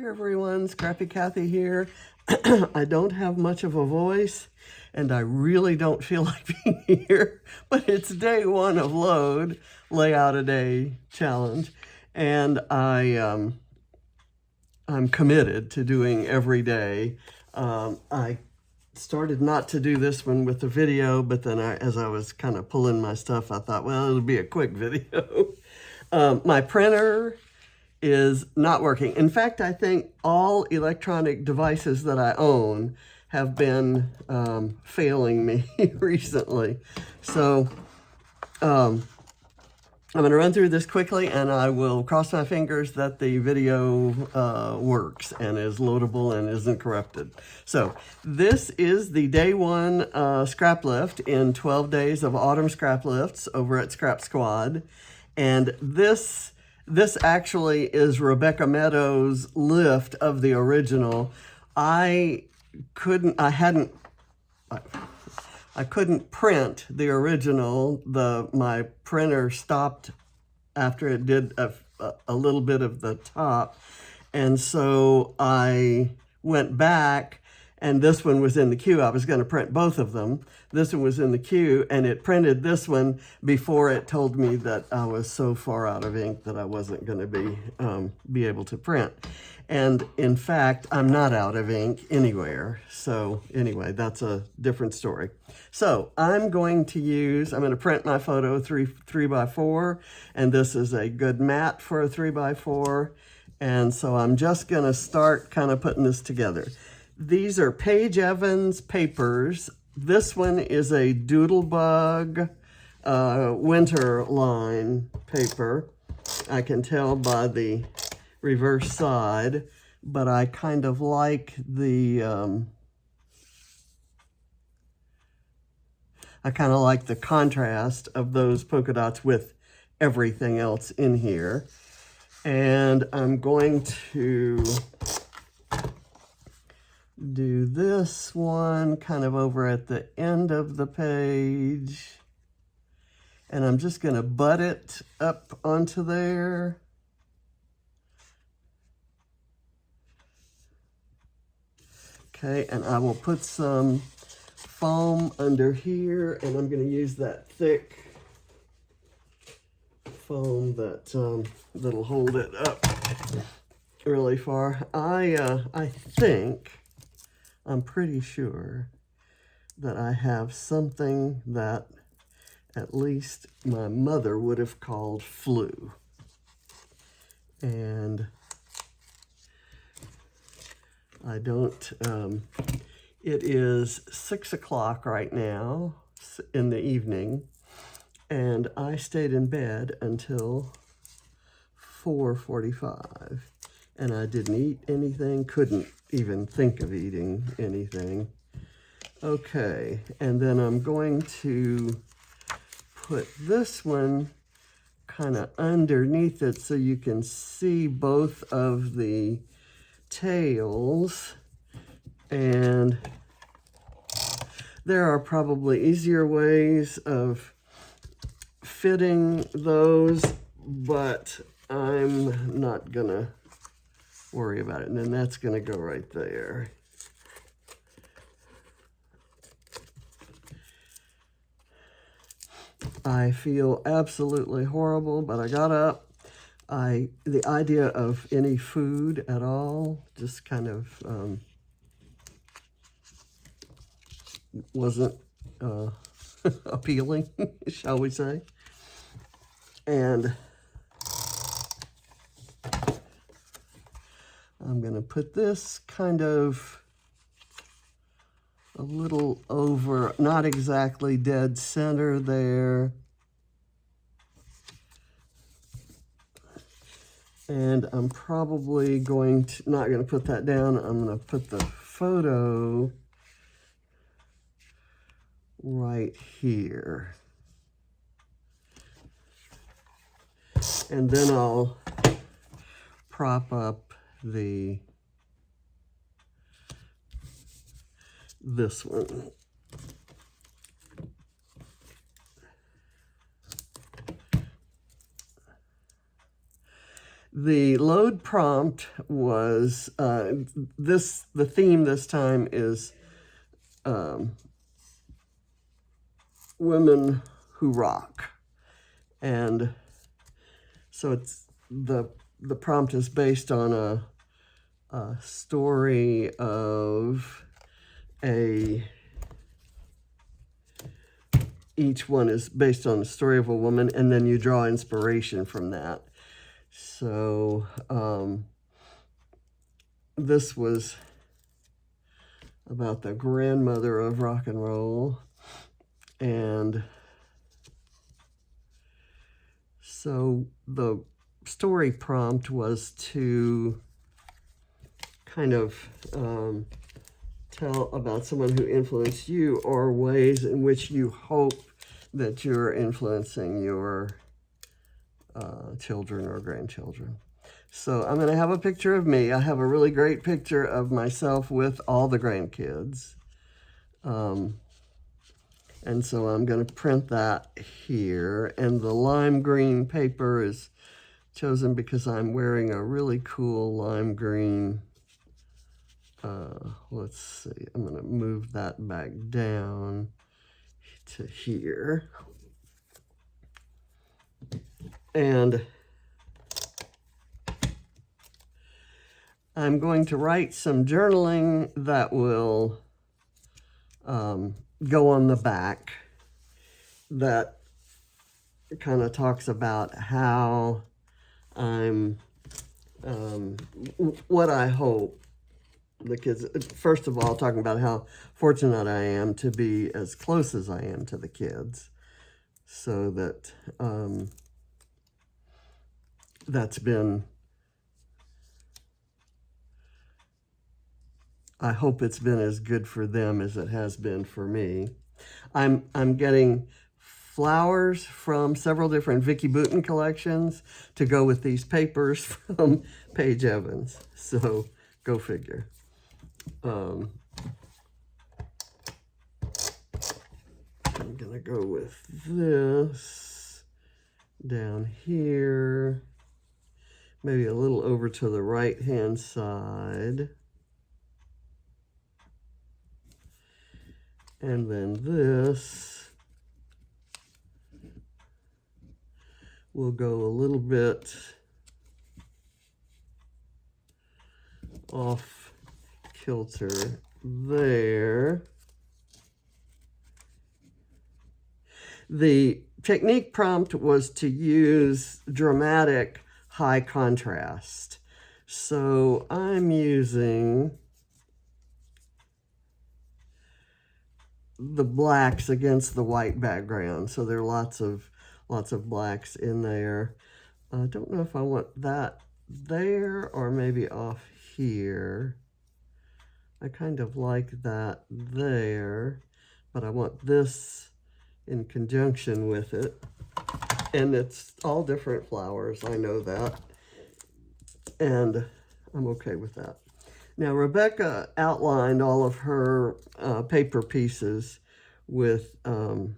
Hey everyone, Scrappy Kathy here. I don't have much of a voice and I really don't feel like being here, but it's day one of LOAD, Layout a Day Challenge, and I'm committed to doing every day. I started not to do this one with the video, but then as I was kind of pulling my stuff, I thought, well, it'll be a quick video. My printer is not working. In fact, I think all electronic devices that I own have been failing me recently. So I'm going to run through this quickly and I will cross my fingers that the video works and is loadable and isn't corrupted. So this is the day one Scraplift in 12 days of autumn Scraplifts over at Scrap Squad. And this actually is Rebecca Meadows' lift of the original. I couldn't print the original. My printer stopped after it did a little bit of the top. And so I went back, and this one was in the queue. I was going to print both of them. This one was in the queue, and it printed this one before it told me that I was so far out of ink that I wasn't going to be able to print. And in fact, I'm not out of ink anywhere. So anyway, that's a different story. So I'm going to print my photo 3x4, and this is a good mat for a 3x4. And so I'm just going to start kind of putting this together. These are Paige Evans papers. This one is a Doodlebug winter line paper. I can tell by the reverse side, but I kind of like the contrast of those polka dots with everything else in here. And I'm going to do this one kind of over at the end of the page. And I'm just going to butt it up onto there. Okay, and I will put some foam under here, and I'm going to use that thick foam that'll hold it up really far. I'm pretty sure that I have something that at least my mother would have called flu. And I don't, it is 6 o'clock right now in the evening, and I stayed in bed until 4:45, and I didn't eat anything, couldn't even think of eating anything. Okay, and then I'm going to put this one kind of underneath it so you can see both of the tails, and there are probably easier ways of fitting those, but I'm not gonna worry about it. And then that's gonna go right there. I feel absolutely horrible, but I got up. The idea of any food at all just kind of wasn't appealing, shall we say. And I'm going to put this kind of a little over, not exactly dead center there. And I'm probably not going to put that down. I'm going to put the photo right here. And then I'll prop up this one. The load prompt was, the theme this time is women who rock. And so it's the prompt is based on a story of each one is based on the story of a woman, and then you draw inspiration from that. So this was about the grandmother of rock and roll. And so the story prompt was to kind of tell about someone who influenced you, or ways in which you hope that you're influencing your children or grandchildren. So I'm going to have a picture of me. I have a really great picture of myself with all the grandkids. And so I'm going to print that here. And the lime green paper is chosen because I'm wearing a really cool lime green. Let's see, I'm going to move that back down to here. And I'm going to write some journaling that will go on the back, that kind of talks about how I'm, what I hope the kids, first of all, talking about how fortunate I am to be as close as I am to the kids, so that that's been, I hope it's been as good for them as it has been for me. I'm getting flowers from several different Vicki Boutin collections to go with these papers from Paige Evans. So go figure. I'm gonna go with this down here, maybe a little over to the right-hand side. And then this will go a little bit off kilter there. The technique prompt was to use dramatic high contrast. So I'm using the blacks against the white background. So there are lots of blacks in there. I don't know if I want that there or maybe off here. I kind of like that there, but I want this in conjunction with it. And it's all different flowers, I know that. And I'm okay with that. Now, Rebecca outlined all of her paper pieces with, and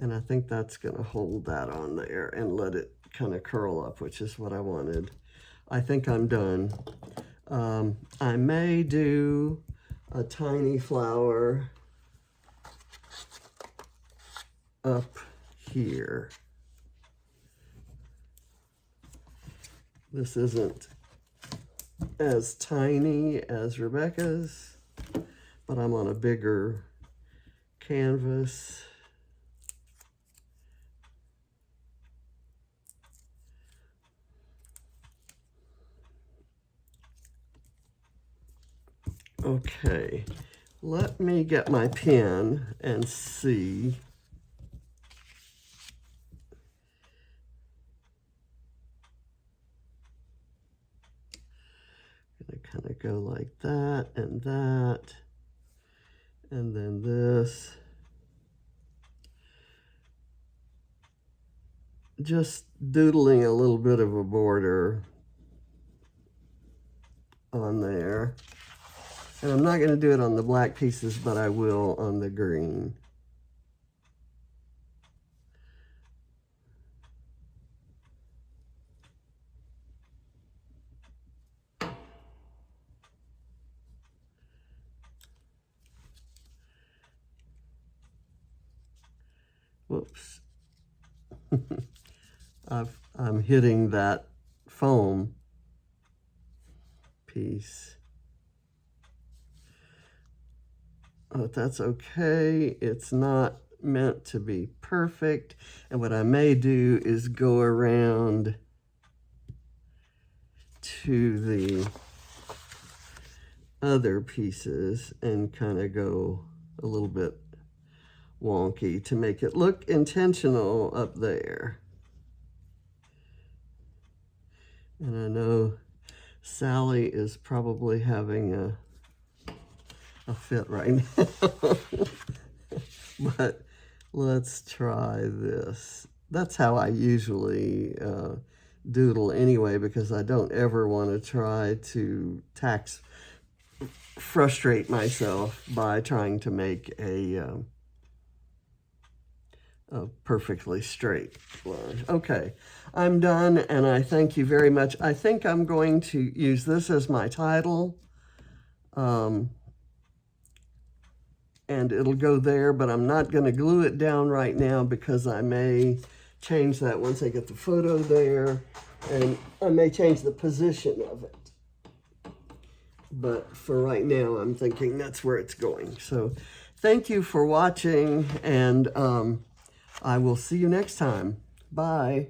I think that's going to hold that on there and let it kind of curl up, which is what I wanted. I think I'm done. I may do a tiny flower up here. This isn't as tiny as Rebecca's, but I'm on a bigger canvas. Okay, let me get my pen and see. Kind of go like that, and then this. Just doodling a little bit of a border on there. And I'm not going to do it on the black pieces, but I will on the green. Whoops. I'm hitting that foam piece. But that's okay. It's not meant to be perfect. And what I may do is go around to the other pieces and kind of go a little bit wonky to make it look intentional up there. And I know Sally is probably having a fit right now. But let's try this. That's how I usually doodle anyway, because I don't ever want to try to frustrate myself by trying to make a perfectly straight line. Okay, I'm done, and I thank you very much. I think I'm going to use this as my title, and it'll go there, but I'm not going to glue it down right now because I may change that once I get the photo there, and I may change the position of it. But for right now, I'm thinking that's where it's going. So thank you for watching, and I will see you next time. Bye.